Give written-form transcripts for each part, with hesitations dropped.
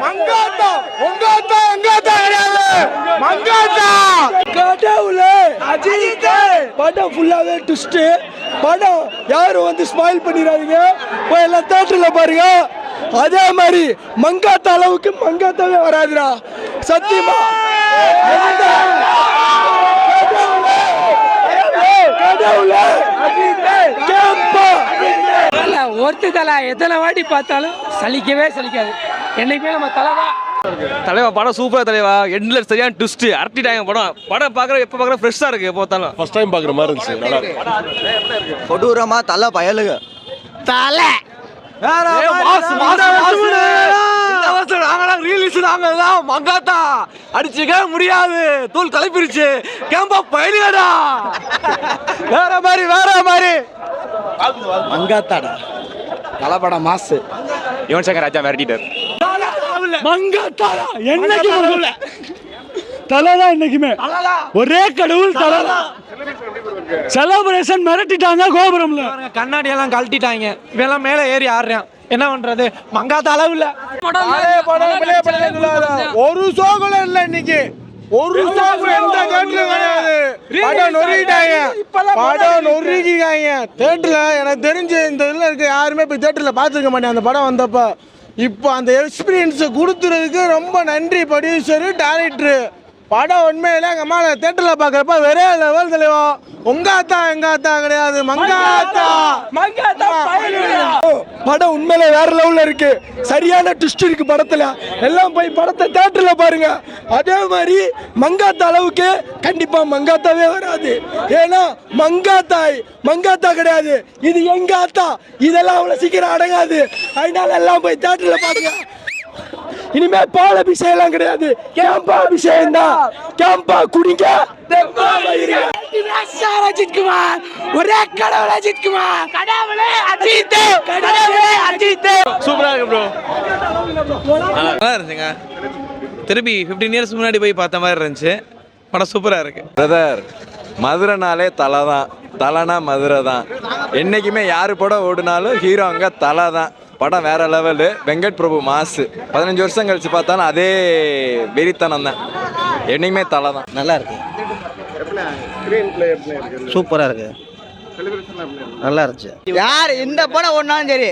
மங்காத்தா உங்காத்தா எங்காத்தா கிடையாது மங்காத்தா கடவுளே அஜித் படம் ஃபுல்லாவே ட்விஸ்ட் படம் யாரும் வந்து ஸ்பாயில் பண்ணிடாதீங்க போய் எல்லாம் தியேட்டர்ல பாருங்க அதே மாதிரி மங்காத்தா அளவுக்கு மங்காத்தாவே வராதுடா சத்தியமா கடவுளே ஒருத்து தலை எத்தனை வாட்டி பார்த்தாலும் சலிக்கவே சலிக்காது. என்னைக்குமே நம்ம தலை தான். தலைவா படம் சூப்பரா தலைவா. எண்ட்ல சரியான ட்விஸ்ட் அரட்டிட்டாங்க. படம் பார்க்குற எப்போ பார்க்குற ஃப்ரெஷ்ஷாக இருக்கு. எப்போ பார்த்தாலும் ஃபர்ஸ்ட் டைம் பார்க்குற மாதிரி இருந்துச்சு. கொடூரமா தலை பயலுக தலை மங்காத்தா அடிச்சுக்க முடியாது. தூள் கலைப்பிரிச்சு கேம்பா பயலுகடா. வேற மாதிரி மங்காத்தாடா கலப்படம் மாசு. யுவன் சங்கர் ராஜா மிரட்டிட்டார். மங்காத்தாடா என்னைக்கு தலைதான் இன்னைக்குமே ஒரே கடவுள் தலைதான். செலிப்ரேஷன் மிரட்டிட்டாங்க கோபுரம்ல. கண்ணாடி எல்லாம் கழட்டிட்டாங்க. இவெல்லாம் மேல ஏறி ஆடுறான். என்ன பண்றது? மங்காத்த அளவு இல்ல. ஒரு சோகுல இல்ல இன்னைக்கு. ஒரு சோகுல எந்த தேட்டர்ல கிடையாது. படம் நொறுக்கிட்டாங்க. படம் நொறுக்கிட்டாங்க. தேட்டர்ல எனக்கு தெரிஞ்சு இந்த இதுல இருக்க யாருமே போய் தேட்டர்ல பாத்துக்க மாட்டேன். அந்த படம் வந்தப்ப இப்போ அந்த எக்ஸ்பீரியன்ஸை கொடுத்துறதுக்கு ரொம்ப நன்றி ப்ரொடியூசரு டைரக்டரு. படம் உண்மையில எங்கள் அம்மா தேட்டரில் பார்க்குறப்ப வெறே லெவல் தெளிவா. உங்காத்தா எங்காத்தா கிடையாது மங்காத்தா. படம் உண்மையில வேற லெவல்ல இருக்கு. சரியான ட்விஸ்ட் இருக்கு படத்துல. எல்லாம் போய் படத்தை தேட்டர்ல பாருங்க. அதே மாதிரி மங்காத்தா அளவுக்கு கண்டிப்பா மங்காத்தாவே வராது. ஏன்னா மங்காத்தா கிடையாது. இது எங்காத்தா. இதெல்லாம் அவ்வளவு சீக்கிரம் அடங்காது. அதனால எல்லாம் போய் தேட்டர்ல பாருங்க. இனிமே பால் அபிஷேகம் எல்லாம் கிடையாது. கேம்பா அபிஷேகம் தான். கேம்பா குடிங்க. அஜித் குமார் ஒரே கடவுளே அஜித் குமார். கடவுளே அஜித். கடவுளே அஜித். சூப்பரா இருக்கு ப்ரோ. நல்லா இருந்துச்சுங்க. திருப்பி 15 இயர்ஸ் முன்னாடி போய் பார்த்த மாதிரி இருந்துச்சு. படம் சூப்பரா இருக்கு. பிரதர் மதுரைனாலே தலை தான். தலைனா மதுரை தான். என்னைக்குமே யாரு படம் ஓடுனாலும் ஹீரோ அங்கே தலை தான். படம் வேற லெவலு. வெங்கட் பிரபு மாசு. 15 வருஷம் கழிச்சு பார்த்தாலும் அதே வெறித்தனம் தான். என்னைக்குமே தலை தான். நல்லா இருக்கு. சூப்பரா இருக்கு. நல்லா இருந்துச்சு. யார் இந்த படம் ஓடினாலும் சரி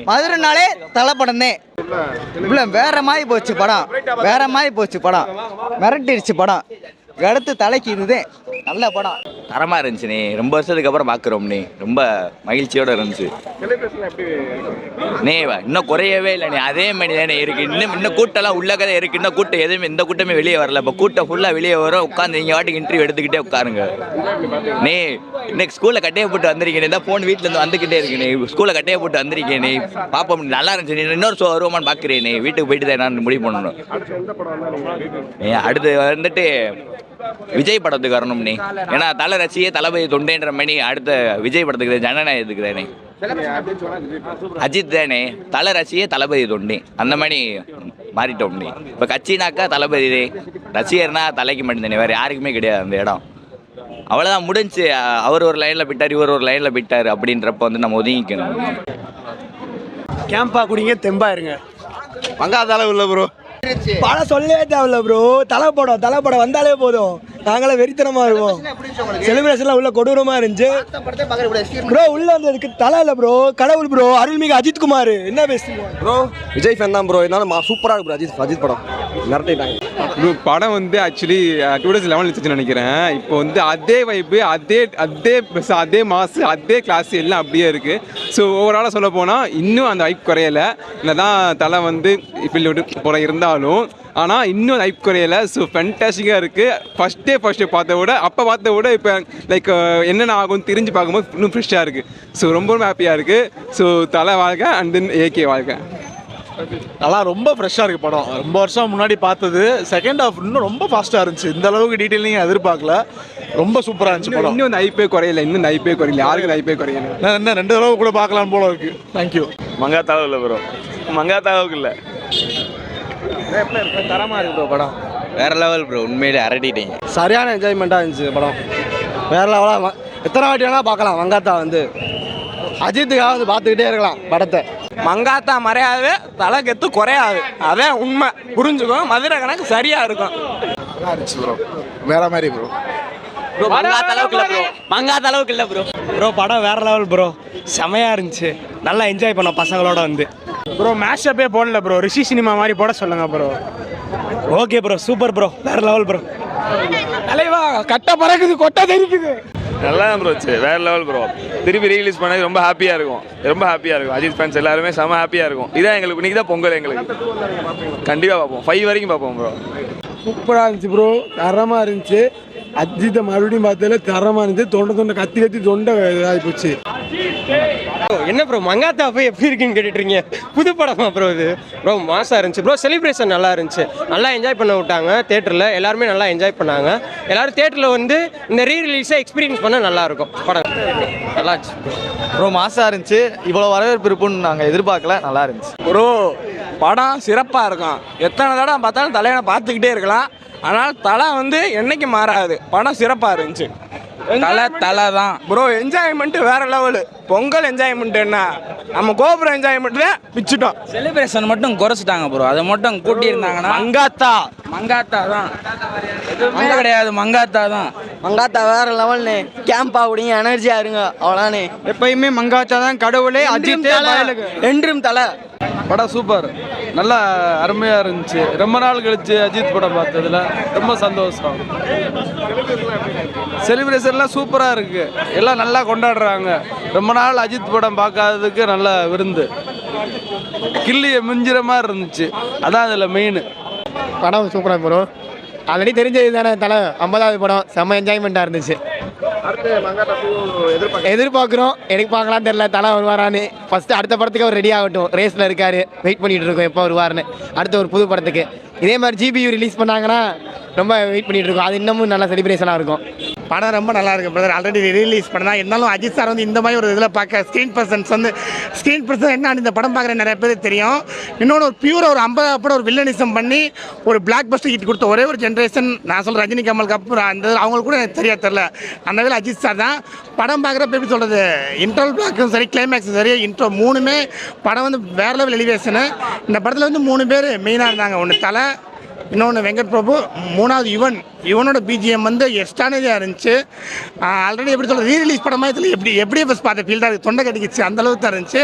மதுரைனாலே தலை படம் தான். வேற மாதிரி போச்சு படம். வேற மாதிரி போச்சு படம். மிரட்டிடுச்சு படம். அடுத்து தலைக்கு இதுதான் நல்ல படம். தரமாக இருந்துச்சு. நீ ரொம்ப வருஷத்துக்கு அப்புறம் பார்க்குறோம். நீ ரொம்ப மகிழ்ச்சியோடு இருந்துச்சு. நீ இன்னும் குறையவே இல்லை. நீ அதே மாதிரி தானே இருக்கு. இன்னும் கூட்டம்லாம் உள்ளக்கதை இருக்கு. இன்னும் கூட்டம் எதுவுமே இந்த கூட்டமே வெளியே வரல. இப்போ கூட்டம் ஃபுல்லாக வெளியே வரும். உட்காந்து நீங்கள் வாட்டுக்கு இன்டர்வியூ எடுத்துக்கிட்டே உட்காருங்க. நீ இன்னைக்கு ஸ்கூலில் கட்டையை போட்டு வந்திருக்கேன். இந்த ஃபோன் வீட்டிலேருந்து வந்துக்கிட்டே இருக்கு. நீ ஸ்கூலில் கட்டையை போட்டு வந்திருக்கேன். நீ பார்ப்போம். நல்லா இருந்துச்சு. நீ இன்னொரு ஷோ வருவான்னு பார்க்குறேன். நீ வீட்டுக்கு போயிட்டு தான் நான் முடிவு பண்ணணும். அடுத்து வந்துட்டு விஜய் படத்துக்கு வரணும். நீ ஏன்னா தலை ரசியே தளபதி தொண்டேன்ற மணி. அடுத்த விஜய் படத்துக்கு ஜனநாயகத்துக்கு தானே அஜித் தானே. தலை ரசியே தளபதி தொண்டே அந்த மாதிரி மாறிட்டோம். நீ இப்போ கட்சினாக்கா தளபதி ரசிகர்னா தலைக்கு மட்டும்தானே. வேறு யாருக்குமே கிடையாது அந்த இடம். அவ்வளோதான் முடிஞ்சு. அவர் ஒரு லைனில் போயிட்டார், இவர் ஒரு லைனில் போயிட்டார். அப்படின்றப்ப வந்து நம்ம ஒதுங்கிக்கணும். கேம்பா குடிங்க தெம்பா இருங்க. மங்காத்த அளவு இல்லை ப்ரோ. படம் சொல்லவே தேவையில்ல ப்ரோ. தலைப்படம் வந்தாலே போதும். நாங்களே வெறித்தனமா இருவோம். செலிப்ரேஷன்லாம் உள்ள கொடூரமா இருந்துச்சு ப்ரோ. உள்ள வந்ததுக்கு தலை இல்லை ப்ரோ. கடவுள் ப்ரோ. அருள்மிகு அஜித் குமார். என்ன பேசுறீங்க ப்ரோ? விஜய் ஃபேன் தான் ப்ரோ. என்னால சூப்பரா இருக்கு ப்ரோ. அஜித் படம் மிரட்டிட்டாங்க ப்ரோ. படம் வந்து ஆக்சுவலி 2011 வச்சுன்னு நினைக்கிறேன். இப்போ வந்து அதே வைப்பு, அதே மாசு, அதே கிளாஸ் எல்லாம் அப்படியே இருக்கு. ஸோ ஓவராலாக சொல்ல போனால் இன்னும் அந்த வைப் குறையலை. என்னதான் தலை வந்து இப்போ போகிற இருந்தாலும் ஆனால் இன்னும் லைஃப் குறையலை. ஸோ ஃபேன்டாஸ்டிக்காக இருக்குது. ஃபஸ்ட் டே பார்த்த விட அப்போ பார்த்த விட இப்போ லைக் என்னென்ன ஆகும்னு தெரிஞ்சு பார்க்கும்போது இன்னும் ஃப்ரெஷ்ஷாக இருக்குது. ஸோ ரொம்ப ஹாப்பியாக இருக்குது. ஸோ தலை வாழ்க்கை அண்ட் தென் ஏகே வாழ்க்கை. நல்லா ரொம்ப ஃப்ரெஷ்ஷாக இருக்குது படம். ரொம்ப வருஷம் முன்னாடி பார்த்தது. செகண்ட் ஹாஃப் இன்னும் ரொம்ப ஃபாஸ்ட்டாக இருந்துச்சு. இந்த அளவுக்கு டீட்டெயிலிங் எதிர்பார்க்கல. ரொம்ப சூப்பராக இருந்துச்சு படம். இன்னும் அந்த ஐப்பே குறையல. யாருக்கும் ஐப்பே குறையல. நான் என்ன 2 தடவை கூட பார்க்கலாம் போல இருக்கு. தேங்க்யூ. மங்காத்தாவும் இல்லை ப்ரோ. மங்காத்தாவுக்கு இல்லை. தரமாக இருக்கு ப்ரோ படம். வேற லெவல் ப்ரோ. உண்மையிலே அரட்டிட்டீங்க. சரியான என்ஜாய்மெண்ட்டாக இருந்துச்சு படம். வேற லெவலாக எத்தனை வாட்டி வேணால் பார்க்கலாம். மங்காத்தா வந்து அஜித்துக்காக வந்து பார்த்துக்கிட்டே இருக்கலாம் படத்தை. மங்காத்தா மறையாது, தலை கெத்து குறையாது. அதான் உண்மை, புரிஞ்சுக்கோ. மதுரை கணக்கு சரியா இருக்கும். நல்லா இருந்துச்சு ப்ரோ, வேற மாதிரி ப்ரோ. மங்காத்த அளவுக்கு இல்லை ப்ரோ, மங்காத்த அளவுக்கு இல்லை ப்ரோ. ப்ரோ படம் வேற லெவல் ப்ரோ, செமையாக இருந்துச்சு. நல்லா என்ஜாய் பண்ணோம் பசங்களோட வந்து. ப்ரோ மேஷப்பே போடல ப்ரோ, ரிஷி சினிமா மாதிரி போட சொல்லுங்க bro. Okay bro, super bro, வேற லெவல் ப்ரோ. தலைவா கட்ட பறக்குது, கொட்டை தெரிக்குது. நல்லா தான் ப்ரோ இருந்துச்சு, வேறு லெவல் ப்ரோ. திருப்பி ரீலீஸ் பண்ணது ரொம்ப ஹாப்பியாக இருக்கும், ரொம்ப ஹாப்பியாக இருக்கும். அஜித் ஃபேன்ஸ் எல்லாருமே செம ஹாப்பியாக இருக்கும். இதான் எங்களுக்கு இன்னைக்கு தான் பொங்கல். எங்களுக்கு கண்டிப்பாக பார்ப்போம், 5 வரைக்கும் பார்ப்போம் ப்ரோ. சூப்பராக இருந்துச்சு ப்ரோ, தரமாக இருந்துச்சு. அஜித்தை மறுபடியும் பார்த்ததில் தரமாக இருந்துச்சு. தொண்டை கத்தி தொண்டை இதாகி போச்சு. என்ன ப்ரோ மங்காத்தா போய் எப்படி இருக்குன்னு கேட்டுட்ருக்கீங்க? புது படமா ப்ரோ இது? ப்ரோ மாசாக இருந்துச்சு ப்ரோ, செலிப்ரேஷன் நல்லா இருந்துச்சு. நல்லா என்ஜாய் பண்ண விட்டாங்க தேட்டரில், எல்லாருமே நல்லா என்ஜாய் பண்ணாங்க. எல்லோரும் தேட்டரில் வந்து இந்த ரீ ரிலீஸை எக்ஸ்பீரியன்ஸ் பண்ண நல்லாயிருக்கும் படம். நல்லா இருந்துச்சு ப்ரோ, மாசாக இருந்துச்சு. இவ்வளோ வரவேற்பு இருக்குன்னு நாங்கள் எதிர்பார்க்கல. நல்லா இருந்துச்சு ப்ரோ. படம் சிறப்பாக இருக்கும். எத்தனை தடவை பார்த்தாலும் தலைவனை பார்த்துக்கிட்டே இருக்கலாம். ஆனால் தலை வந்து என்னைக்கு மாறாது. படம் சிறப்பாக இருந்துச்சு. தலை தான் ப்ரோ. என்ஜாய்மெண்ட்டு வேற லெவலு. பொங்கல் என்ஜாய்மெண்ட் என்ன, நம்ம கோபுரம் என்ஜாய்மெண்ட்ல பிச்சுட்டோம். செலிப்ரேஷன் மட்டும் குறைச்சிட்டாங்க ப்ரோ, அதை மட்டும் கூட்டி இருந்தாங்கன்னா மங்காத்தா தான், எதுவுமே கிடையாது. மங்காத்தா தான், மங்காத்தா வேற லெவல்னு. கேம்ப் ஆகுடிங்க, எனர்ஜியாக இருங்க, அவ்வளோனே. எப்பயுமே மங்காத்தா தான் கடவுளே. அஜித் என்றும் தலை. படம் சூப்பர், நல்லா அருமையாக இருந்துச்சு. ரொம்ப நாள் கழிச்சு அஜித் படம் பார்த்ததுல ரொம்ப சந்தோஷம். செலிப்ரேஷன்லாம் சூப்பராக இருக்குது, எல்லாம் நல்லா கொண்டாடுறாங்க. ரொம்ப நாள் அஜித் படம் பார்க்காததுக்கு நல்ல விருந்து. கில்லியை மிஞ்சிற மாதிரி இருந்துச்சு, அதான் அதில் மெயின். படம் சூப்பராக ப்ரோ, ஆல்ரெடி தெரிஞ்சது தானே. தலை 50வது படம், செம்ம என்ஜாய்மெண்ட்டாக இருந்துச்சு. எதிர்பார்க்குறோம், எனக்கு பார்க்கலாம் தெரியல தலை வருவாரான்னு. ஃபஸ்ட்டு அடுத்த படத்துக்கு அவர் ரெடி ஆகட்டும், ரேஸில் இருக்கார், வெயிட் பண்ணிகிட்டு இருக்கோம் எப்போ வருவார்னு. அடுத்த ஒரு புது படத்துக்கு இதே மாதிரி GBU ரிலீஸ் பண்ணாங்கன்னா ரொம்ப வெயிட் பண்ணிகிட்டு இருக்கோம். அது இன்னமும் நல்லா செலிப்ரேஷனாக இருக்கும். படம் ரொம்ப நல்லா இருக்குது பிரதர். ஆல்ரெடி ரிலீஸ் பண்ணா இருந்தாலும் அஜித் சார் வந்து இந்த மாதிரி ஒரு இதில் பார்க்க ஸ்க்ரீன் பர்சன் என்ன இந்த படம் பார்க்குற நிறைய பேர் தெரியும். இன்னொன்று ஒரு பியூராக ஒரு 50 படம் ஒரு வில்லனிசம் பண்ணி ஒரு பிளாக் பஸ்டர் ஹிட் கொடுத்த ஒரே ஒரு ஜென்ரேஷன் நான் சொல்கிறேன் ரஜினி கமலுக்கு அப்புறம் அந்த அவங்களுக்கு கூட எனக்கு தெரில. அந்த வேலை அஜித் சார் தான். படம் பார்க்குறப்ப எப்படி சொல்கிறது, இன்ட்ரோல் பிளாக்கும் சரி, கிளைமேக்ஸும் சரி, இன்ட்ரோ 3மே படம் வந்து வேறு லெவல் எலிவேஷனு. இந்த படத்தில் வந்து 3 பேர் மெயினாக இருந்தாங்க. ஒன்று தலை, இன்னொன்று வெங்கட் பிரபு, 3வது யுவனோட BGM வந்து எக்ஸ்ட்ரானரியாக இருந்துச்சு. ஆல்ரெடி எப்படி சொல்கிறது, ரீரிலீஸ் படம் மாதிரி எப்படி ஃபஸ்ட் பார்த்த ஃபீல்டாக இருக்குது, தொண்டை கட்டிக்கிச்சு, அந்தளவுக்கு தான் இருந்துச்சு.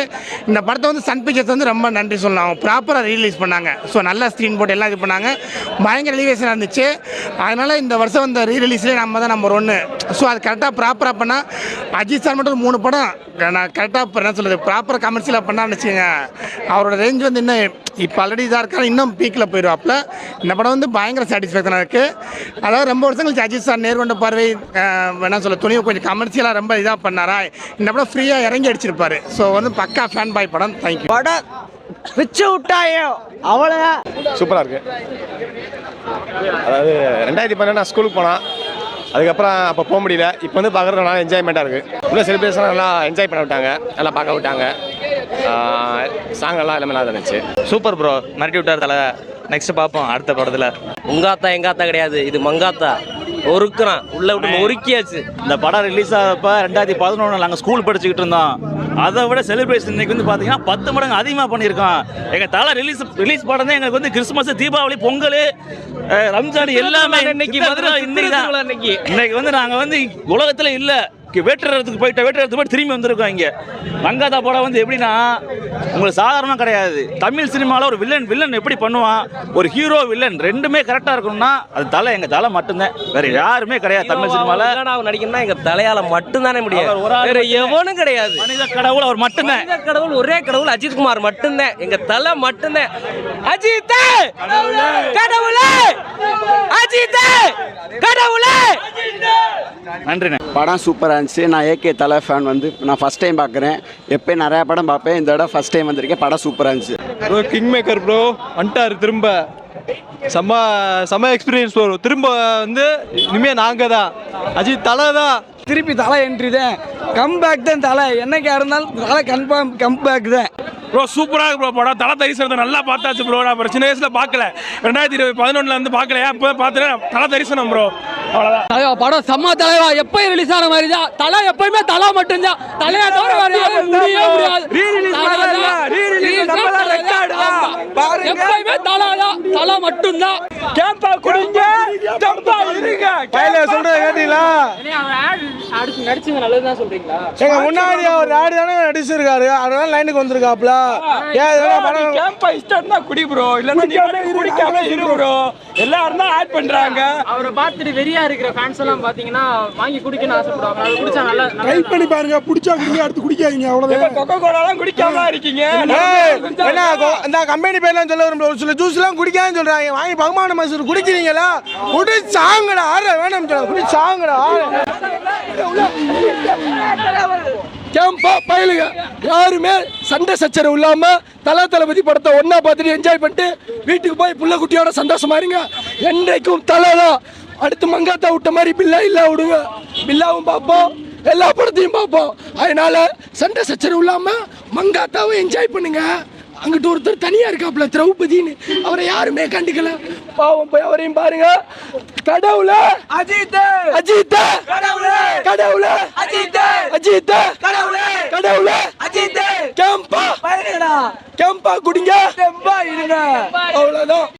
இந்த படத்தை வந்து சன் பிக்சர்ஸ் வந்து ரொம்ப நன்றி சொல்லலாம். அவங்க ப்ராப்பராக ரீரிலீஸ் பண்ணாங்க. ஸோ நல்ல ஸ்க்ரீன் போட்டு எல்லாம் இது பண்ணாங்க, பயங்கர எலிவேஷனாக இருந்துச்சு. அதனால் இந்த வருஷம் இந்த ரீரிலீஸ்லேயே நம்ம தான் நம்பர் 1. ஸோ அது கரெக்டாக ப்ராப்பராக பண்ணால் அஜித் சார் மட்டும் 3 படம் நான் கரெக்டாக என்ன சொல்கிறது ப்ராப்பராக கமர்ஷியலாக பண்ணான்னு வச்சுக்கோங்க, அவரோட ரேஞ்ச் வந்து இன்னும் இப்போ ஆல்ரெடி இதாக இருக்கா, இன்னும் பீக்கில் போயிடுவாப்பில். இந்த படம் வந்து பயங்கர சாட்டிஸ்ஃபேக்ஷனாக இருக்குது. அதாவது ரொம்ப வருஷம் கழிச்சு அஜித் சார் நேர்கொண்ட பார்வை என்ன சொல்ல துணியை கொஞ்சம் கமர்ஷியலாக ரொம்ப இதாக பண்ணாரா, இந்த படம் ஃப்ரீயாக இறங்கி அடிச்சிருப்பாரு. ஸோ வந்து பக்கா ஃபேன் பாய் படம். தேங்க்யூ. படம் பிச்சு விட்டாயோ அவ்வளோதான். சூப்பராக இருக்குது. அதாவது 2012 நான் ஸ்கூலுக்கு போனேன், அதுக்கப்புறம் அப்போ போக முடியல. இப்போ வந்து பார்க்குறது நல்லா என்ஜாய்மெண்ட்டாக இருக்குது. இன்னும் செலிப்ரேஷன் நல்லா என்ஜாய் பண்ண விட்டாங்க, நல்லா பார்க்க விட்டாங்க. சாங் எல்லாம் எல்லாமே நல்லா இருந்துச்சு. சூப்பர் ப்ரோ, மிரட்டி விட்டார் தலை. நெக்ஸ்ட் பார்ப்போம் அடுத்த படத்தில். உங்காத்தா எங்காத்தா கிடையாது, இது மங்காத்தா. ஒருக்குறான் உள்ள விட்டு ஒருக்கியாச்சு. இந்த படம் ரிலீஸ் ஆகிறப்ப 2011 நாங்கள் ஸ்கூல் படிச்சுக்கிட்டு இருந்தோம். அதை விட செலிப்ரேஷன் இன்னைக்கு வந்து பார்த்தீங்கன்னா 10 மடங்கு அதிகமாக பண்ணியிருக்கோம். எங்கள் தலை ரிலீஸ் படம் தான் எங்களுக்கு வந்து கிறிஸ்மஸ், தீபாவளி, பொங்கல், ரம்ஜான் எல்லாமே இன்னைக்கு இன்னைக்கு வந்து நாங்கள் வந்து உலகத்தில் இல்லை, வேட்டுறதுக்கு போயிட்டு திரும்பி வந்திருக்கோம். இங்கே மங்காத்தா படம் வந்து எப்படின்னா உங்களுக்கு சாதாரணமாக கிடையாது. தமிழ் சினிமாவில் ஒரு வில்லன் எப்படி பண்ணுவான், ஒரு ஹீரோ வில்லன் ரெண்டுமே கரெக்டாக இருக்கணும்னா அது தலை, எங்கள் தலை மட்டும்தான், வேற யாருமே கிடையாது தமிழ் சினிமாவில். நடிக்கணும்னா எங்கள் தலையால் மட்டும்தானே முடியாது, வேற எவனும் கிடையாது. மனித கடவுள் அவர் மட்டும்தான். கடவுள் ஒரே கடவுள் அஜித்குமார் மட்டும்தான், எங்கள் தலை மட்டும்தான். அஜித் கடவுளே, அஜித் கடவுளே. நன்றிண்ணே. படம் சூப்பராக இருந்துச்சு. நான் AK தலை ஃபேன், வந்து நான் ஃபஸ்ட் டைம் பார்க்குறேன். எப்போயும் நிறையா படம் பார்ப்பேன், இந்த தடவை ஃபஸ்ட் டைம் வந்திருக்கேன். படம் சூப்பராக இருந்துச்சு. ப்ரோ கிங் மேக்கர் ப்ரோ வந்துட்டார் திரும்ப, செம்ம எக்ஸ்பீரியன்ஸ் வரும். திரும்ப வந்து இனிமேல் நாங்கள் தான், அஜித் தலை தான். திருப்பி தலை என்ட்ரி தான், கம்பேக் தான் தலை. என்னைக்கா இருந்தாலும் தலை கன்ஃபார்ம் கம்பேக் தான். ப்ரோ சூப்பராக இருக்கு ப்ரோ படம். தலை தரிசனத்தை நல்லா பார்த்தாச்சு ப்ரோ. நான் சின்ன வயசில் பார்க்கல, 2011 வந்து பார்க்கலையா, இப்போ பார்த்துட்டு தலை தரிசனம் ப்ரோ அவ்வளோதான். படம் செம்ம தலைவா. எப்பயும் ரிலீஸ் ஆன மாதிரி தான். தலை எப்பயுமே தலை மட்டும்தான். தலையா தவிர வேற யாரும் முடியவே முடியாது. எப்பயுமே தலை தான். தலை மட்டும்தான். கேம்பா குடிங்க ஜம்பா இருங்க கையில சொல்றது கேட்டீங்களா? நடிச்சுங்க நல்லதுதான் சொல்றீங்களா? எங்க முன்னாடி ஒரு ஆடு தானே நடிச்சிருக்காரு, அதனால லைனுக்கு வந்திருக்காப்ல. ஏன் இதெல்லாம் படம் கேம்பா இஷ்டம்னா குடி ப்ரோ, இல்லன்னா நீ குடிக்காம இரு ப்ரோ. எல்லாரும் தான் ஆட் பண்றாங்க. அவரை பார்த்துட்டு வெறியா இருக்கிற ஃபேன்ஸ் எல்லாம் பாத்தீங்கன்னா வாங்கி குடிக்கணும்னு ஆசைப்படுவாங்க. அது குடிச்சா நல்லா ட்ரை பண்ணி பாருங்க, பிடிச்சா குடிங்க, அடுத்து குடிக்காதீங்க, அவ்வளவுதான். கொக்கோ கோலாலாம் குடிக்காம இருக்கீங்க. என்ன இந்த கம்பெனி பேர்லாம் சொல்ல விரும்பல, ஒரு சில ஜூஸ் எல்லாம் குடிக்காதுன்னு சொல்றாங்க. வாங்கி பகமான மைசூர் குடிக்கிறீங்களா? குடிச்சாங்கடா, ஆற வேணாம் சொல்ல, குடிச்சாங்கடா. கேம்பா பயலுங்க யாருமே சண்டை சச்சரவு இல்லாம தளபதி படத்தை ஒன்னா பார்த்துட்டு என்ஜாய் பண்ணிட்டு வீட்டுக்கு போய் புள்ள குட்டியோட சந்தோஷமா இருங்க. என்றைக்கும் தலை தான். அடுத்து மங்காத்தா விட்ட மாதிரி பில்லா இல்ல விடுங்க. பில்லாவும் பார்ப்போம், எல்லா படத்தையும் பார்ப்போம். அதனால சண்டை சச்சரவு இல்லாம மங்காத்தாவை என்ஜாய் பண்ணுங்க. அங்கிட்டு ஒருத்தர் தனியா இருக்காப்ல திரௌபதின்னு, அவரை யாருமே கண்டுக்கல. பாவம், போய் அவரையும் பாருங்க. கடவுளே அஜித், அஜித் கடவுளே, கடவுளே அஜித், அஜித் கடவுளே, கடவுளே அஜித். கேம்பா பயங்கடா, கேம்பா குடிங்க, கேம்பா இருங்க, அவ்வளவுதான்.